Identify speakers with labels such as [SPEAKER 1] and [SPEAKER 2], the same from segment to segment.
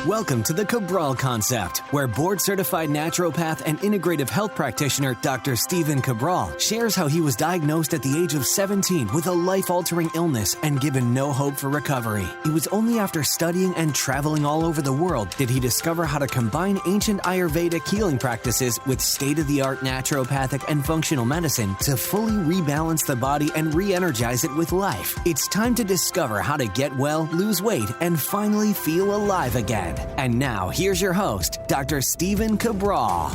[SPEAKER 1] Welcome to the Cabral Concept, where board-certified naturopath and integrative health practitioner Dr. Stephen Cabral shares how he was diagnosed at the age of 17 with a life-altering illness and given no hope for recovery. It was only after studying and traveling all over the world did he discover how to combine ancient Ayurvedic healing practices with state-of-the-art naturopathic and functional medicine to fully rebalance the body and re-energize it with life. It's time to discover how to get well, lose weight, and finally feel alive again. And now, here's your host, Dr. Stephen Cabral.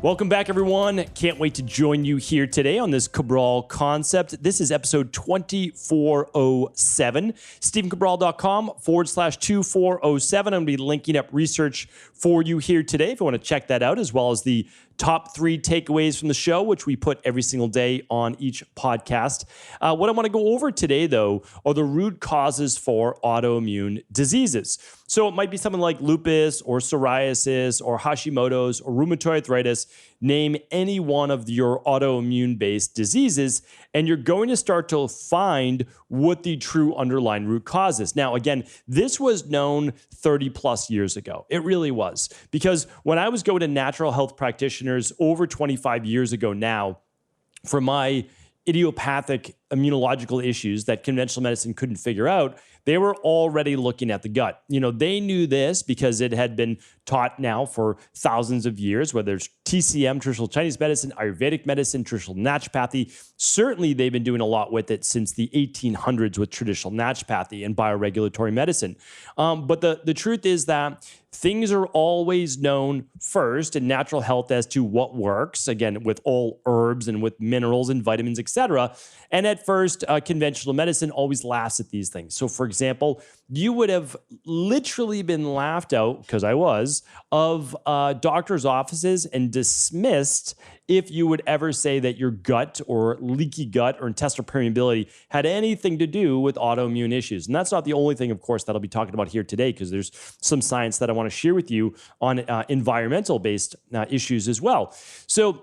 [SPEAKER 2] Welcome back, everyone. Can't wait to join you here today on this Cabral Concept. This is episode 2407, stephencabral.com/2407. I'm going to be linking up research for you here today if you want to check that out, as well as the top 3 takeaways from the show, which we put every single day on each podcast. What I want to go over today, though, are the root causes for autoimmune diseases. So it might be something like lupus or psoriasis or Hashimoto's or rheumatoid arthritis. Name any one of your autoimmune-based diseases, and you're going to start to find what the true underlying root cause is. Now, again, this was known 30 plus years ago. It really was. Because when I was going to natural health practitioners over 25 years ago now, for my idiopathic immunological issues that conventional medicine couldn't figure out, they were already looking at the gut. You know, they knew this because it had been taught now for thousands of years, whether it's TCM, traditional Chinese medicine, Ayurvedic medicine, traditional naturopathy. Certainly, they've been doing a lot with it since the 1800s with traditional naturopathy and bioregulatory medicine. But the truth is that things are always known first in natural health as to what works, again, with all herbs and with minerals and vitamins, etc. And at first, conventional medicine always laughs at these things. So, for example, you would have literally been laughed out, because I was, of doctors' offices and dismissed if you would ever say that your gut or leaky gut or intestinal permeability had anything to do with autoimmune issues. And that's not the only thing, of course, that I'll be talking about here today, because there's some science that I want to share with you on environmental-based issues as well. So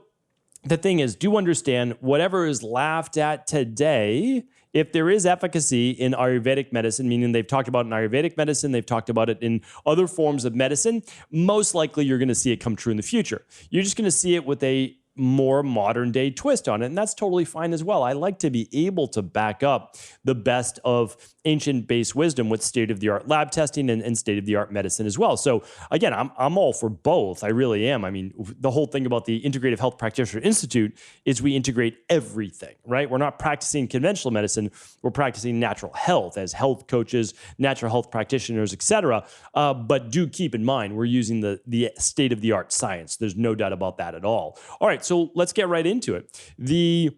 [SPEAKER 2] the thing is, do understand whatever is laughed at today, if there is efficacy in Ayurvedic medicine, meaning they've talked about it in Ayurvedic medicine, they've talked about it in other forms of medicine, most likely you're going to see it come true in the future. You're just going to see it with a more modern day twist on it. And that's totally fine as well. I like to be able to back up the best of ancient based wisdom with state-of-the-art lab testing and state-of-the-art medicine as well. So again, I'm all for both. I really am. I mean, the whole thing about the Integrative Health Practitioner Institute is we integrate everything, right? We're not practicing conventional medicine. We're practicing natural health as health coaches, natural health practitioners, etc. But do keep in mind, we're using the state-of-the-art science. There's no doubt about that at all. All right, so let's get right into it. The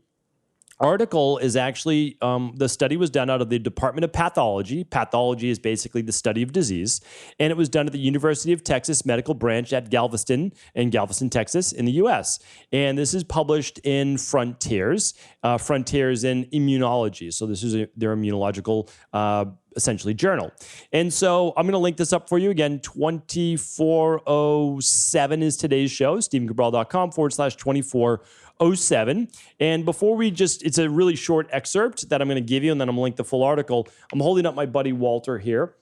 [SPEAKER 2] article is actually, the study was done out of the Department of Pathology. Pathology is basically the study of disease. And it was done at the University of Texas Medical Branch at Galveston, Texas in the US. And this is published in Frontiers in Immunology. So this is their immunological essentially journal. And so I'm going to link this up for you. Again, 2407 is today's show, stephencabral.com/2407. And before we it's a really short excerpt that I'm going to give you, and then I'm going to link the full article. I'm holding up my buddy Walter here.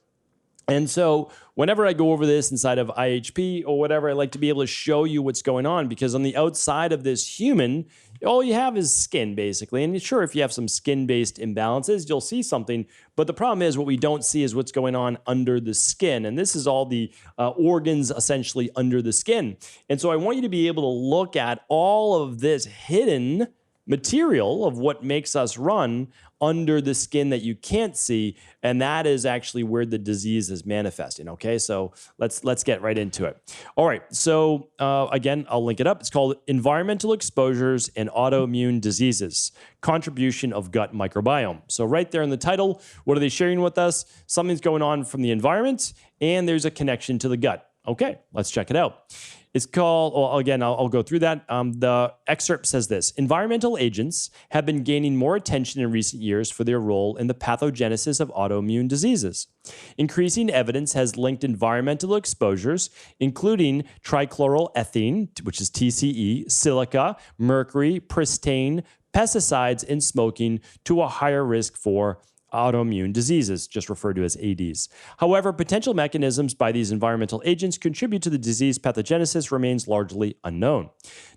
[SPEAKER 2] And so whenever I go over this inside of IHP or whatever, I like to be able to show you what's going on, because on the outside of this human, all you have is skin, basically. And sure, if you have some skin-based imbalances, you'll see something. But the problem is what we don't see is what's going on under the skin. And this is all the organs essentially under the skin. And so I want you to be able to look at all of this hidden material of what makes us run under the skin that you can't see, and that is actually where the disease is manifesting. Okay, so let's get right into it. All right, so again, I'll link it up. It's called Environmental Exposures and Autoimmune Diseases: Contribution of Gut Microbiome. So right there in the title, what are they sharing with us? Something's going on from the environment, and there's a connection to the gut. Okay, let's check it out. It's called, well, again, I'll go through that. The excerpt says this: environmental agents have been gaining more attention in recent years for their role in the pathogenesis of autoimmune diseases. Increasing evidence has linked environmental exposures, including trichloroethene, which is TCE, silica, mercury, pristane, pesticides, and smoking to a higher risk for autoimmune diseases, just referred to as ADs. However, potential mechanisms by these environmental agents contribute to the disease pathogenesis remains largely unknown.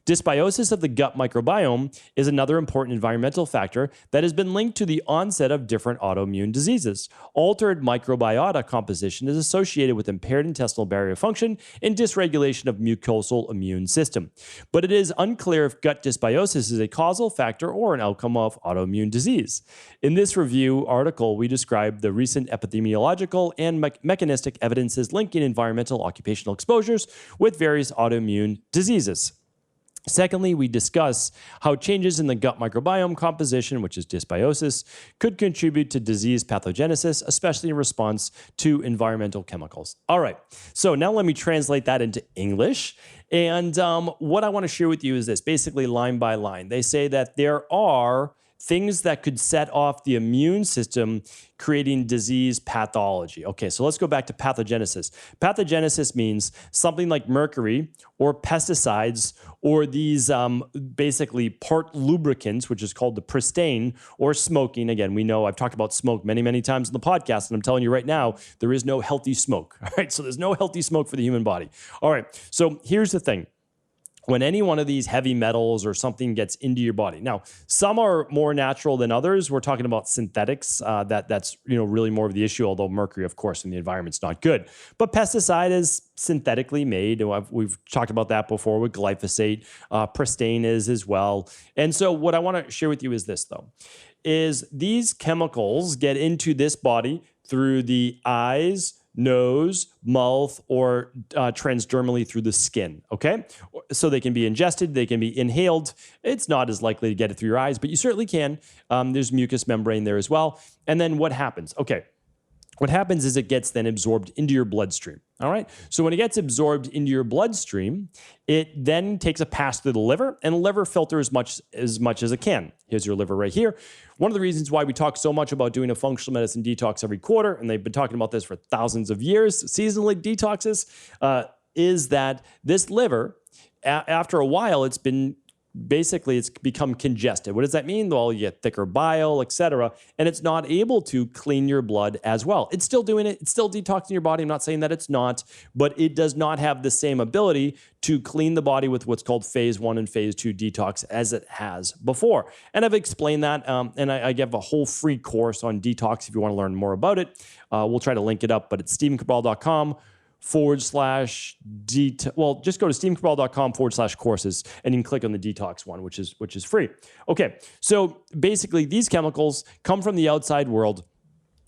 [SPEAKER 2] Dysbiosis of the gut microbiome is another important environmental factor that has been linked to the onset of different autoimmune diseases. Altered microbiota composition is associated with impaired intestinal barrier function and dysregulation of mucosal immune system. But it is unclear if gut dysbiosis is a causal factor or an outcome of autoimmune disease. In this review article, we describe the recent epidemiological and mechanistic evidences linking environmental occupational exposures with various autoimmune diseases. Secondly, we discuss how changes in the gut microbiome composition, which is dysbiosis, could contribute to disease pathogenesis, especially in response to environmental chemicals. All right, so now let me translate that into English. And what I want to share with you is this, basically line by line. They say that there are things that could set off the immune system, creating disease pathology. Okay, so let's go back to pathogenesis. Pathogenesis means something like mercury or pesticides or these basically part lubricants, which is called the pristane, or smoking. Again, we know I've talked about smoke many, many times in the podcast, and I'm telling you right now, there is no healthy smoke. All right, so there's no healthy smoke for the human body. All right, so here's the thing. When any one of these heavy metals or something gets into your body. Now, some are more natural than others. We're talking about synthetics. That's really more of the issue, although mercury, of course, in the environment's not good. But pesticide is synthetically made. We've talked about that before with glyphosate. Pristane is as well. And so what I want to share with you is this, though, is these chemicals get into this body through the eyes, nose, mouth, or transdermally through the skin, okay? So they can be ingested, they can be inhaled. It's not as likely to get it through your eyes, but you certainly can. There's mucous membrane there as well. And then what happens? Okay, what happens is it gets then absorbed into your bloodstream, all right? So when it gets absorbed into your bloodstream, it then takes a pass through the liver, and the liver filters as much as it can. Here's your liver right here. One of the reasons why we talk so much about doing a functional medicine detox every quarter, and they've been talking about this for thousands of years, seasonally detoxes, is that this liver, after a while, it's become congested. What does that mean? Well, you get thicker bile, etc., and it's not able to clean your blood as well. It's still doing it. It's still detoxing your body. I'm not saying that it's not, but it does not have the same ability to clean the body with what's called phase 1 and phase 2 detox as it has before. And I've explained that, and I give a whole free course on detox if you want to learn more about it. We'll try to link it up, but it's stevencabral.com/, well, just go to stevencabral.com/courses and you can click on the detox one, which is free. Okay, so basically these chemicals come from the outside world.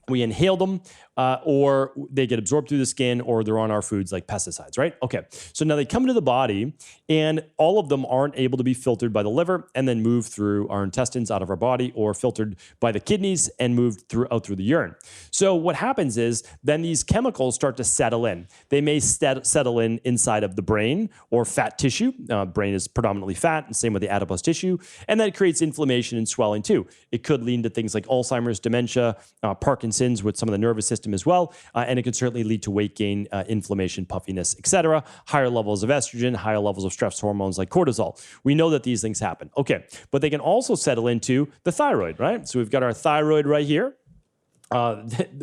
[SPEAKER 2] We inhale them, or they get absorbed through the skin, or they're on our foods like pesticides, right? Okay, so now they come into the body, and all of them aren't able to be filtered by the liver and then move through our intestines out of our body, or filtered by the kidneys and moved out through the urine. So what happens is then these chemicals start to settle in. They may settle inside of the brain or fat tissue. Brain is predominantly fat, and same with the adipose tissue, and that creates inflammation and swelling too. It could lead to things like Alzheimer's, dementia, Parkinson's, with some of the nervous system as well, and it can certainly lead to weight gain, inflammation, puffiness, etc., higher levels of estrogen, higher levels of stress hormones like cortisol. We know that these things happen. Okay, but they can also settle into the thyroid, right? So we've got our thyroid right here.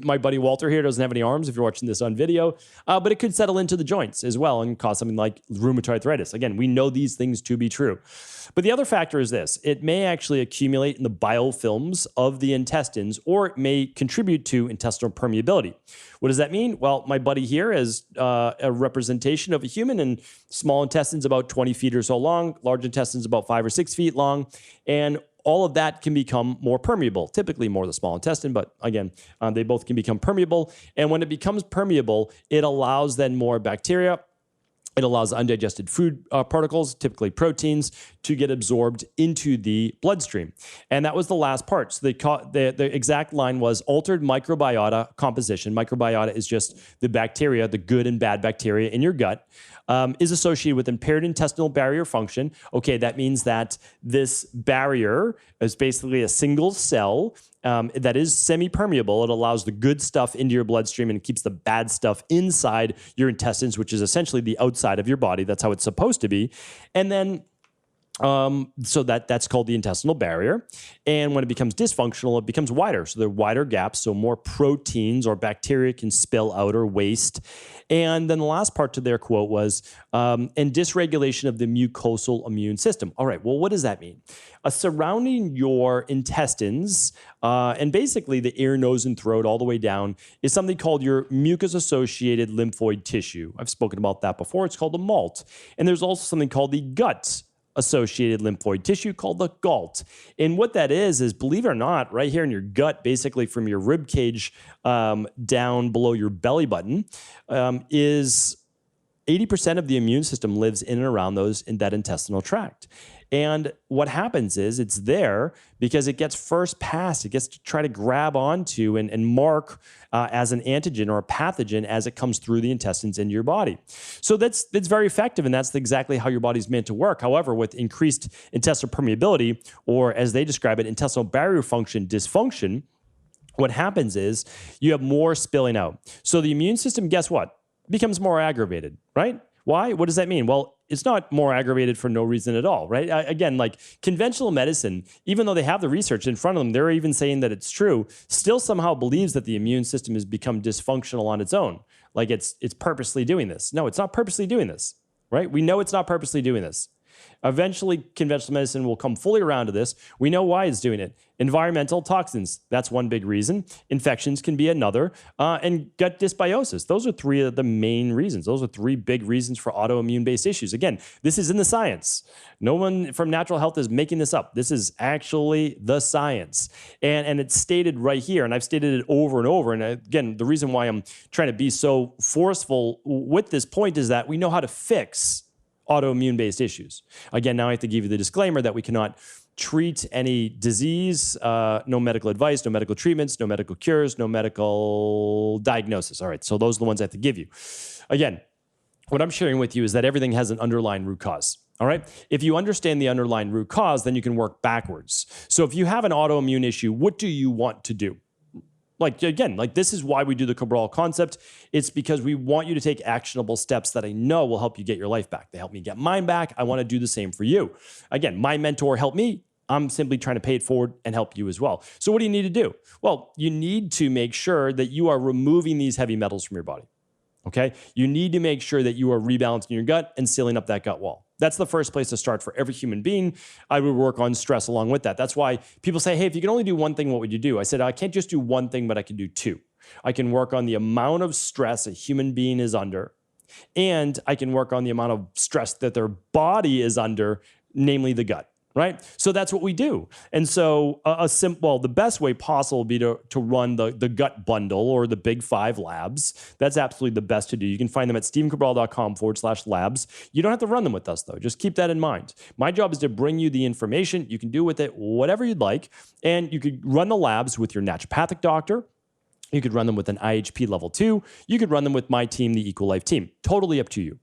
[SPEAKER 2] My buddy Walter here doesn't have any arms if you're watching this on video, but it could settle into the joints as well and cause something like rheumatoid arthritis. Again, we know these things to be true. But the other factor is this. It may actually accumulate in the biofilms of the intestines, or it may contribute to intestinal permeability. What does that mean? Well, my buddy here is a representation of a human, and small intestines about 20 feet or so long, large intestines about 5 or 6 feet long, and all of that can become more permeable, typically more the small intestine, but again, they both can become permeable. And when it becomes permeable, it allows then more bacteria. It allows undigested food particles, typically proteins, to get absorbed into the bloodstream. And that was the last part. So the exact line was altered microbiota composition. Microbiota is just the bacteria, the good and bad bacteria in your gut, is associated with impaired intestinal barrier function. Okay, that means that this barrier is basically a single cell that is semi-permeable. It allows the good stuff into your bloodstream and keeps the bad stuff inside your intestines, which is essentially the outside of your body. That's how it's supposed to be. And then So that's called the intestinal barrier. And when it becomes dysfunctional, it becomes wider. So there are wider gaps, so more proteins or bacteria can spill out or waste. And then the last part to their quote was, and dysregulation of the mucosal immune system. All right, well, what does that mean? Surrounding your intestines, and basically the ear, nose, and throat all the way down, is something called your mucus-associated lymphoid tissue. I've spoken about that before. It's called the MALT. And there's also something called the gut associated lymphoid tissue called the GALT. And what that is believe it or not, right here in your gut, basically from your rib cage down below your belly button, is 80% of the immune system lives in and around in that intestinal tract. And what happens is it's there because it gets first passed. It gets to try to grab onto and mark as an antigen or a pathogen as it comes through the intestines into your body. So that's very effective, and that's exactly how your body's meant to work. However, with increased intestinal permeability, or as they describe it, intestinal barrier function dysfunction, what happens is you have more spilling out. So the immune system, guess what? Becomes more aggravated, right? Why? What does that mean? Well, it's not more aggravated for no reason at all, right? Again, like conventional medicine, even though they have the research in front of them, they're even saying that it's true, still somehow believes that the immune system has become dysfunctional on its own. Like it's purposely doing this. No, it's not purposely doing this, right? We know it's not purposely doing this. Eventually, conventional medicine will come fully around to this. We know why it's doing it. Environmental toxins, that's one big reason. Infections can be another. And gut dysbiosis. Those are three of the main reasons. Those are three big reasons for autoimmune-based issues. Again, this is in the science. No one from natural health is making this up. This is actually the science. And it's stated right here, and I've stated it over and over. And again, the reason why I'm trying to be so forceful with this point is that we know how to fix autoimmune-based issues. Again, now I have to give you the disclaimer that we cannot treat any disease, no medical advice, no medical treatments, no medical cures, no medical diagnosis. All right, so those are the ones I have to give you. Again, what I'm sharing with you is that everything has an underlying root cause. All right. If you understand the underlying root cause, then you can work backwards. So if you have an autoimmune issue, what do you want to do? Like, again, like this is why we do the Cabral concept. It's because we want you to take actionable steps that I know will help you get your life back. They help me get mine back. I want to do the same for you. Again, my mentor helped me. I'm simply trying to pay it forward and help you as well. So what do you need to do? Well, you need to make sure that you are removing these heavy metals from your body. Okay? You need to make sure that you are rebalancing your gut and sealing up that gut wall. That's the first place to start for every human being. I would work on stress along with that. That's why people say, hey, if you can only do one thing, what would you do? I said, I can't just do one thing, but I can do two. I can work on the amount of stress a human being is under, and I can work on the amount of stress that their body is under, namely the gut. Right? So that's what we do. And so the best way possible would be to run the gut bundle or the big 5 labs. That's absolutely the best to do. You can find them at stephencabral.com/labs. You don't have to run them with us though. Just keep that in mind. My job is to bring you the information. You can do with it whatever you'd like. And you could run the labs with your naturopathic doctor. You could run them with an IHP level 2. You could run them with my team, the Equal Life team. Totally up to you.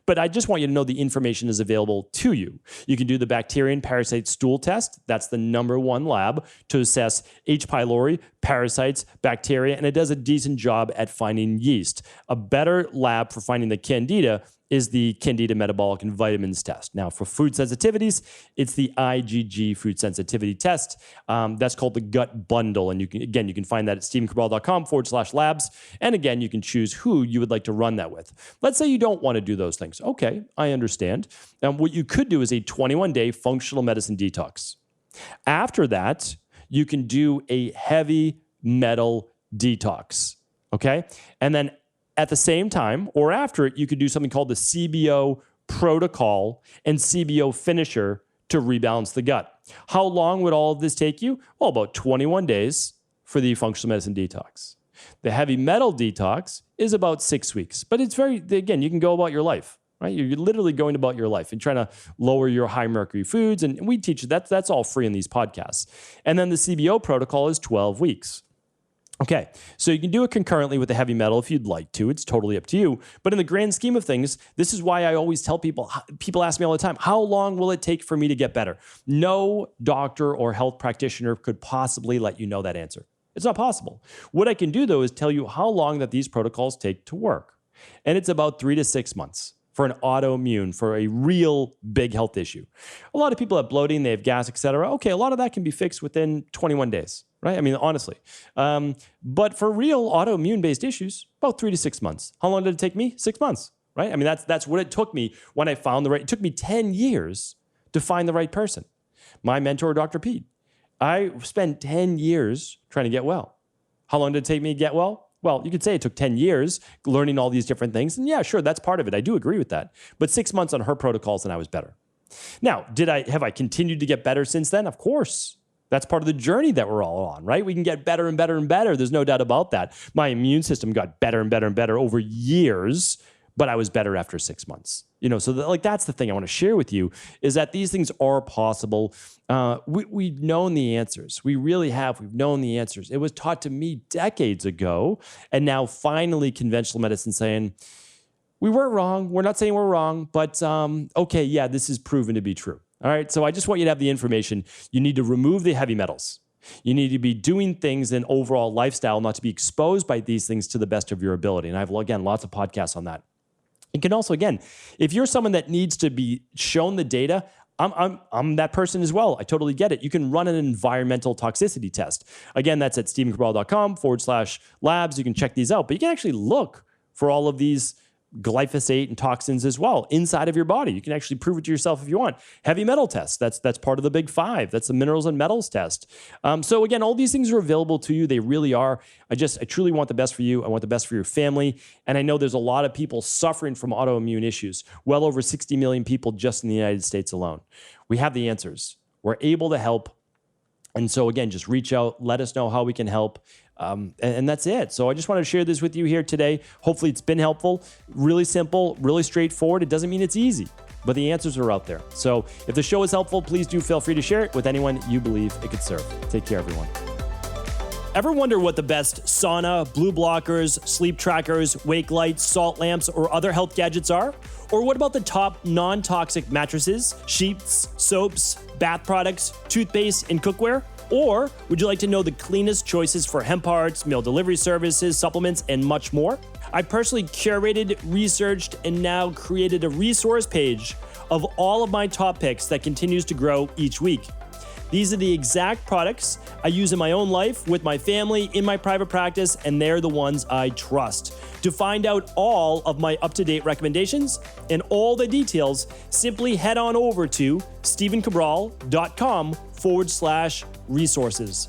[SPEAKER 2] But I just want you to know the information is available to you. You can do the bacteria and parasite stool test. That's the #1 lab to assess H. pylori, parasites, bacteria, and it does a decent job at finding yeast. A better lab for finding the candida is the Candida metabolic and vitamins test. Now, for food sensitivities, it's the IgG food sensitivity test. That's called the gut bundle. And you can find that at stephencabral.com/labs. And again, you can choose who you would like to run that with. Let's say you don't want to do those things. Okay, I understand. What you could do is a 21-day functional medicine detox. After that, you can do a heavy metal detox. Okay? And then at the same time or after it, you could do something called the CBO protocol and CBO finisher to rebalance the gut. How long would all of this take you? Well, about 21 days for the functional medicine detox. The heavy metal detox is about 6 weeks, but it's again, you can go about your life, right? You're literally going about your life and trying to lower your high mercury foods. And we teach you that's all free in these podcasts. And then the CBO protocol is 12 weeks. Okay, so you can do it concurrently with the heavy metal if you'd like to. It's totally up to you. But in the grand scheme of things, this is why I always tell people ask me all the time, how long will it take for me to get better? No doctor or health practitioner could possibly let you know that answer. It's not possible. What I can do, though, is tell you how long that these protocols take to work. And it's about 3 to 6 months. for an autoimmune, for a real big health issue. A lot of people have bloating, they have gas, etc. Okay, a lot of that can be fixed within 21 days, right? I mean, honestly. But for real autoimmune-based issues, about 3 to 6 months. How long did it take me? 6 months, right? I mean, that's what it took me when I found the right. It took me 10 years to find the right person. My mentor, Dr. Pete. I spent 10 years trying to get well. How long did it take me to get well? Well, you could say it took 10 years learning all these different things. And yeah, sure, that's part of it. I do agree with that. But 6 months on her protocols and I was better. Now, have I continued to get better since then? Of course. That's part of the journey that we're all on, right? We can get better and better and better. There's no doubt about that. My immune system got better and better and better over years, but I was better after 6 months. So that's the thing I want to share with you is that these things are possible. We've known the answers. We really have. We've known the answers. It was taught to me decades ago. And now finally conventional medicine saying, we weren't wrong. We're not saying we're wrong, but okay, yeah, this is proven to be true. All right. So I just want you to have the information. You need to remove the heavy metals. You need to be doing things in overall lifestyle, not to be exposed by these things to the best of your ability. And I have, again, lots of podcasts on that. You can also, again, if you're someone that needs to be shown the data, I'm that person as well. I totally get it. You can run an environmental toxicity test. Again, that's at stephencabral.com/labs. You can check these out, but you can actually look for all of these glyphosate and toxins as well inside of your body. You can actually prove it to yourself if you want. Heavy metal tests, that's part of the big five. That's the minerals and metals test. So again, all these things are available to you. They really are. I truly want the best for you. I want the best for your family. And I know there's a lot of people suffering from autoimmune issues. Well over 60 million people just in the United States alone. We have the answers. We're able to help. And so again, just reach out, let us know how we can help. And that's it. So I just want to share this with you here today. Hopefully it's been helpful, really simple, really straightforward. It doesn't mean it's easy, but the answers are out there. So if the show is helpful, please do feel free to share it with anyone you believe it could serve. Take care, everyone. Ever wonder what the best sauna, blue blockers, sleep trackers, wake lights, salt lamps, or other health gadgets are? Or what about the top non-toxic mattresses, sheets, soaps, bath products, toothpaste, and cookware? Or would you like to know the cleanest choices for hemp parts, meal delivery services, supplements, and much more? I personally curated, researched, and now created a resource page of all of my top picks that continues to grow each week. These are the exact products I use in my own life, with my family, in my private practice, and they're the ones I trust. To find out all of my up-to-date recommendations and all the details, simply head on over to stephencabral.com/resources.